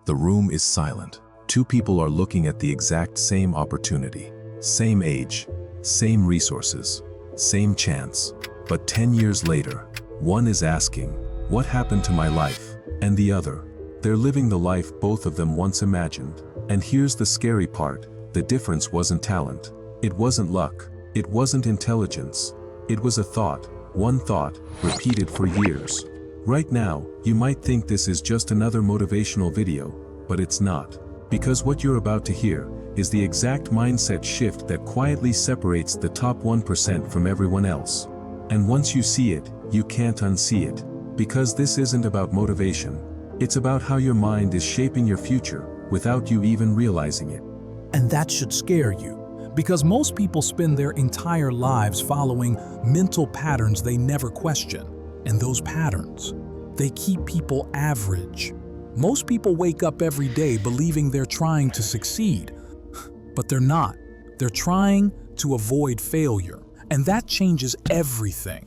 The room is silent. Two people are looking at the exact same opportunity. Same age, same resources, same chance. But 10 years later, one is asking, "What happened to my life?" And the other, they're living the life both of them once imagined. And here's the scary part, the difference wasn't talent. It wasn't luck. It wasn't intelligence. It was a thought, one thought, repeated for years. Right now, you might think this is just another motivational video, but it's not. Because what you're about to hear is the exact mindset shift that quietly separates the top 1% from everyone else. And once you see it, you can't unsee it. Because this isn't about motivation. It's about how your mind is shaping your future without you even realizing it. And that should scare you, because most people spend their entire lives following mental patterns they never question. And those patterns, they keep people average. Most people wake up every day believing they're trying to succeed, but they're not. They're trying to avoid failure, and that changes everything.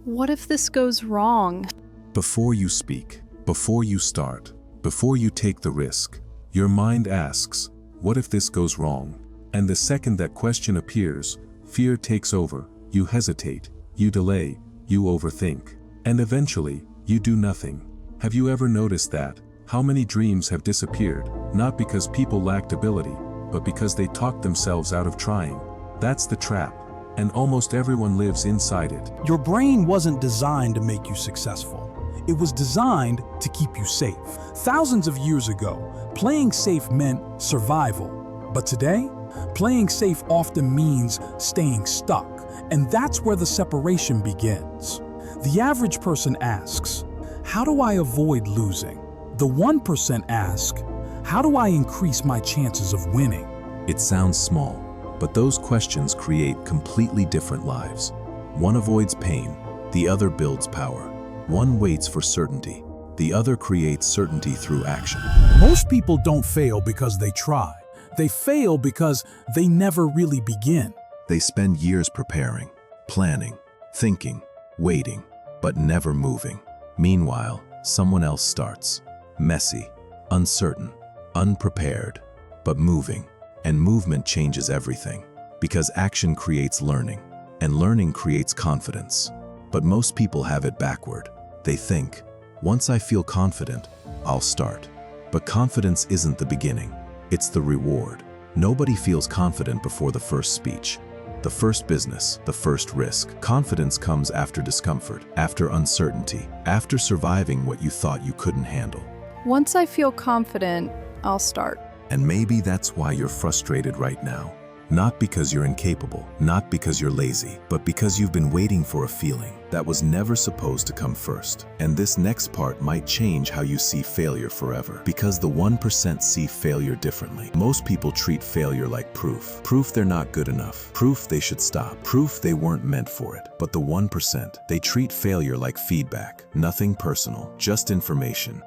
What if this goes wrong? Before you speak, before you start, before you take the risk, your mind asks, what if this goes wrong? And the second that question appears, fear takes over. You hesitate, you delay, you overthink, and eventually, you do nothing. Have you ever noticed that? How many dreams have disappeared, not because people lacked ability, but because they talked themselves out of trying? That's the trap, and almost everyone lives inside it. Your brain wasn't designed to make you successful. It was designed to keep you safe. Thousands of years ago, playing safe meant survival. But today, playing safe often means staying stuck, and that's where the separation begins. The average person asks, how do I avoid losing? The 1% ask, how do I increase my chances of winning? It sounds small, but those questions create completely different lives. One avoids pain, the other builds power. One waits for certainty, the other creates certainty through action. Most people don't fail because they try. They fail because they never really begin. They spend years preparing, planning, thinking, waiting, but never moving. Meanwhile, someone else starts. Messy, uncertain, unprepared, but moving. And movement changes everything. Because action creates learning, and learning creates confidence. But most people have it backward. They think, once I feel confident, I'll start. But confidence isn't the beginning. It's the reward. Nobody feels confident before the first speech, the first business, the first risk. Confidence comes after discomfort, after uncertainty, after surviving what you thought you couldn't handle. Once I feel confident, I'll start. And maybe that's why you're frustrated right now. Not because you're incapable, not because you're lazy, but because you've been waiting for a feeling that was never supposed to come first. And this next part might change how you see failure forever. Because the 1% see failure differently. Most people treat failure like proof. Proof they're not good enough. Proof they should stop. Proof they weren't meant for it. But the 1%, they treat failure like feedback. Nothing personal, just information.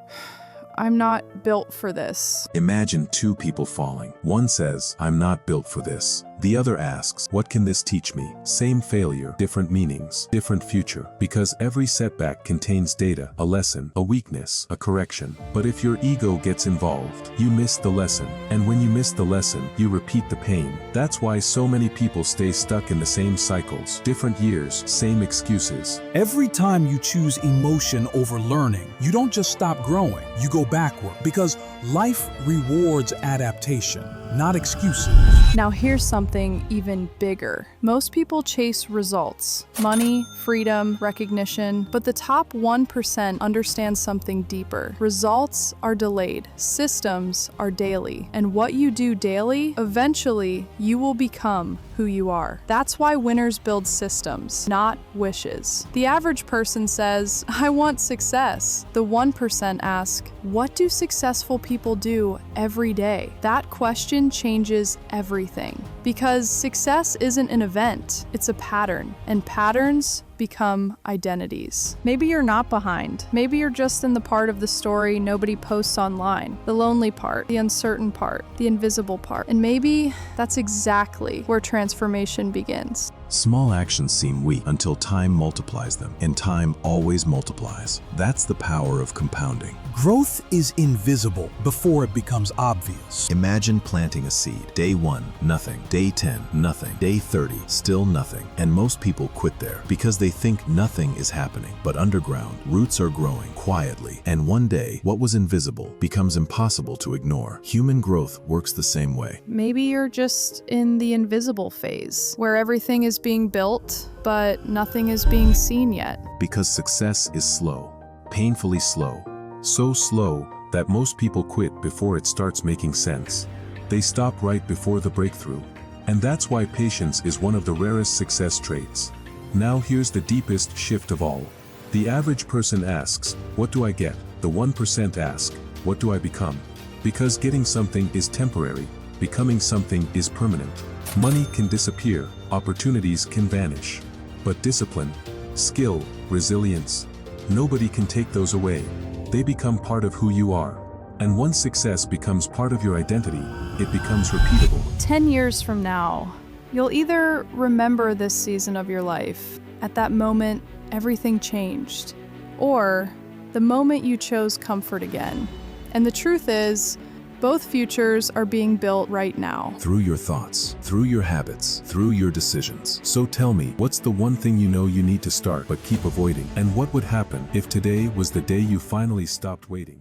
I'm not built for this. Imagine two people falling. One says, I'm not built for this. The other asks, what can this teach me? Same failure, different meanings, different future. Because every setback contains data, a lesson, a weakness, a correction. But if your ego gets involved, you miss the lesson. And when you miss the lesson, you repeat the pain. That's why so many people stay stuck in the same cycles. Different years, same excuses. Every time you choose emotion over learning, you don't just stop growing, you go backward. Because life rewards adaptation, not excuses. Now here's something even bigger. Most people chase results, money, freedom, recognition, but the top 1% understand something deeper. Results are delayed, systems are daily, and what you do daily, eventually you will become who you are. That's why winners build systems, not wishes. The average person says, I want success. The 1% ask, what do successful people do every day? That question changes everything. Because success isn't an event, it's a pattern, and patterns become identities. Maybe you're not behind. Maybe you're just in the part of the story nobody posts online. The lonely part, the uncertain part, the invisible part. And maybe that's exactly where transformation begins. Small actions seem weak until time multiplies them, and time always multiplies. That's the power of compounding. Growth is invisible before it becomes obvious. Imagine planting a seed. Day 1, nothing. Day 10, nothing. Day 30, still nothing. And most people quit there because they think nothing is happening. But underground, roots are growing quietly. And one day, what was invisible becomes impossible to ignore. Human growth works the same way. Maybe you're just in the invisible phase, where everything is being built, but nothing is being seen yet. Because success is slow, painfully slow. So slow that most people quit before it starts making sense. They stop right before the breakthrough. And that's why patience is one of the rarest success traits. Now here's the deepest shift of all. The average person asks, "What do I get?" The 1% ask, "What do I become?" Because getting something is temporary, becoming something is permanent. Money can disappear, opportunities can vanish. But discipline, skill, resilience, nobody can take those away. They become part of who you are. And once success becomes part of your identity, it becomes repeatable. 10 years from now, you'll either remember this season of your life, at that moment everything changed, or the moment you chose comfort again. And the truth is, both futures are being built right now. Through your thoughts, through your habits, through your decisions. So tell me, what's the one thing you know you need to start but keep avoiding? And what would happen if today was the day you finally stopped waiting?